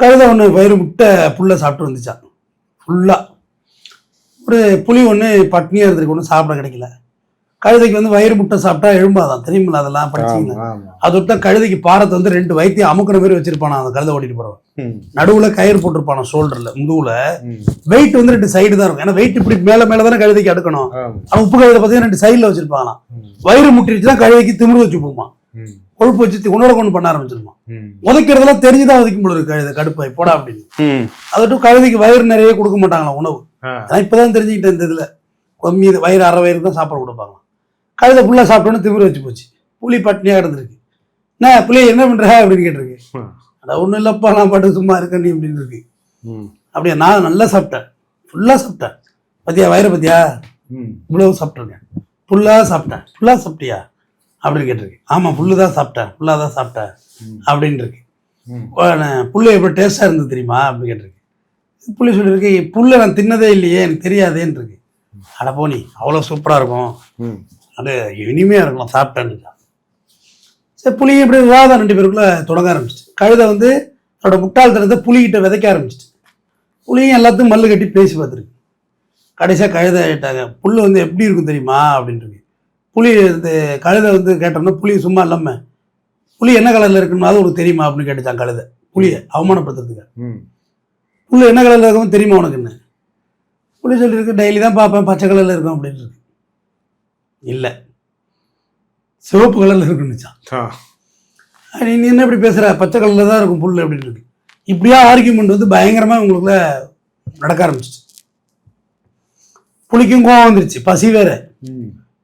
கழுதை ஒன்று வயிறு முட்டை புல்லை சாப்பிட்டு வந்துச்சான் ஃபுல்லாக. ஒரு புலி ஒன்று பட்னியாக இருந்திருக்கு, ஒன்றும் சாப்பிட கிடைக்கல. கழுதைக்கு வந்து வயிறு முட்டை சாப்பிட்டா எழும்பாதான், தெரியுமில்ல, அதெல்லாம் படிச்சிங்க. அது விட்டா கழுதைக்கு பாரத்தை வந்து 2 வயிற்றையும் அமுக்கிற மாதிரி வச்சிருப்பானா அந்த கழுதை ஓட்டிட்டு போறவன். நடுவில் கயிறு போட்டிருப்பானா ஷோல்டர்ல, முதுகுல. வெயிட் வந்து 2 சைடு தான் இருக்கும், ஏன்னா வெயிட் இப்படி மேல மேலதானே கழுதைக்கு அடுக்கணும். அவன் உப்பு கழுதை பார்த்தீங்கன்னா 2 சைடில் வச்சிருப்பாங்களாம். வயிறு முட்டிடுச்சுன்னா கழுதைக்கு திமிரு வச்சு போமா, கொழுப்பு வச்சு உணவு கொண்டு பண்ண ஆரம்பிச்சிருமா. உதைக்கிறதெல்லாம் தெரிஞ்சுதான் உதைக்கும் போல இருக்கு கழுதை, கடுப்பாய் போடா அப்படின்னு. அதட்டும் கழுதைக்கு வயிறு நிறைய கொடுக்க மாட்டாங்களா உணவு. ஆனா இப்பதான் தெரிஞ்சுக்கிட்டேன், இந்த இதுல கம்மி வயிறு அரை வயிறு தான் சாப்பாடு கொடுப்பாங்க. கழுதை ஃபுல்லாக சாப்பிட்டோன்னு திமிரு வச்சு போச்சு. புலி பட்னியாக இருந்திருக்கு. என்ன புலி என்ன பண்ற அப்படின்னு கேட்டிருக்கு. அட ஒன்றும் இல்லைப்பா, நான் பாட்டு சும்மா இருக்கேன் நீ அப்படின்னு இருக்கு. அப்படியா, நான் நல்லா சாப்பிட்டேன், ஃபுல்லாக சாப்பிட்டேன். பத்தியா வயிறு பத்தியா, இவ்வளவு சாப்பிட்ருக்கேன், ஃபுல்லாக சாப்பிட்டேன். ஃபுல்லாக சாப்பிட்டியா அப்படின்னு கேட்டிருக்கு. ஆமாம் புல்லு தான் சாப்பிட்டேன், ஃபுல்லாக தான் சாப்பிட்டேன் அப்படின்னு இருக்கு. புல்லு எப்படி டேஸ்டாக இருந்தது தெரியுமா அப்படின்னு கேட்டிருக்கு. புள்ளி சொல்லியிருக்கு, புல்லை நான் தின்னதே இல்லையே, எனக்கு தெரியாதேன்னு இருக்கு. அட போனி, அவ்வளோ சூப்பராக இருக்கும், அது இனிமையாக இருக்கலாம் சாப்பிட்டேன்னு. சரி, புளி இப்படி விவாதம் 2 பேருக்குள்ள தொடங்க ஆரம்பிச்சிட்டு. கழுதை வந்து அதோட முட்டாள்தனத்தை புலிகிட்ட விதைக்க ஆரம்பிச்சிட்டு. புளியும் எல்லாத்தையும் மல்லு கட்டி பேசி பார்த்துருக்கு. கடைசியாக கழுதை கேட்டாங்க, புல் வந்து எப்படி இருக்கும் தெரியுமா அப்படின்ட்டு. புளி இந்த கழுதை வந்து கேட்டோம்னா, புளி சும்மா இல்லாமல் புளி என்ன கலரில் இருக்குன்னு அது உனக்கு தெரியுமா அப்படின்னு கேட்டுச்சான் கழுதை, புளியை அவமானப்படுத்துறதுக்கு. புல் என்ன கலரில் இருக்கும் தெரியுமா உனக்கு என்ன? புளி சொல்லியிருக்கு, டெய்லி தான் பார்ப்பேன், பச்சை கலரில் இருக்கும் அப்படின்னு இருக்கு. இல்லை, சிவப்பு கலரில் இருக்குன்னுச்சான். நீ என்ன இப்படி பேசுகிற, பச்சை கலரில் தான் இருக்கும் புல் அப்படின்னு இருக்கு. இப்படியா ஆர்கியூமெண்ட் வந்து பயங்கரமாக உங்களுக்குள்ள நடக்க ஆரம்பிச்சிச்சு. புளிக்கும் கோவம் வந்துருச்சு, பசி வேற.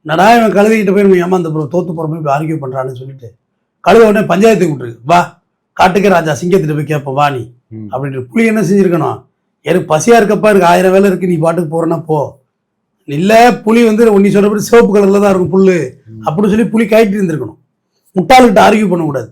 நடா இவன் கழுதைகிட்ட போய் நம்ம ஏமாந்த தோத்து போகிற மாதிரி இப்படி ஆர்கியூ பண்ணுறான்னு சொல்லிட்டு கழுதை உடனே பஞ்சாயத்துக்கு விட்டுருக்கு. வா காட்டுக்கே ராஜா, சிங்கத்திட்ட போய் கேட்போம் வா நீ அப்படின்ட்டு. புளி என்ன செஞ்சுருக்கணும், எனக்கு பசியாக இருக்கப்பா, இருக்கு 1000 வேலை இருக்குது, நீ பாட்டுக்கு போகிறேன்னா போ. இல்லை, புளி வந்து நீ சொல்கிறபடி சிவப்பு கலரில் தான் இருக்கும் புல் அப்படின்னு சொல்லி புளி கைட்டு இருந்திருக்கணும். முட்டாளுக்கிட்ட ஆர்கியூ பண்ணக்கூடாது.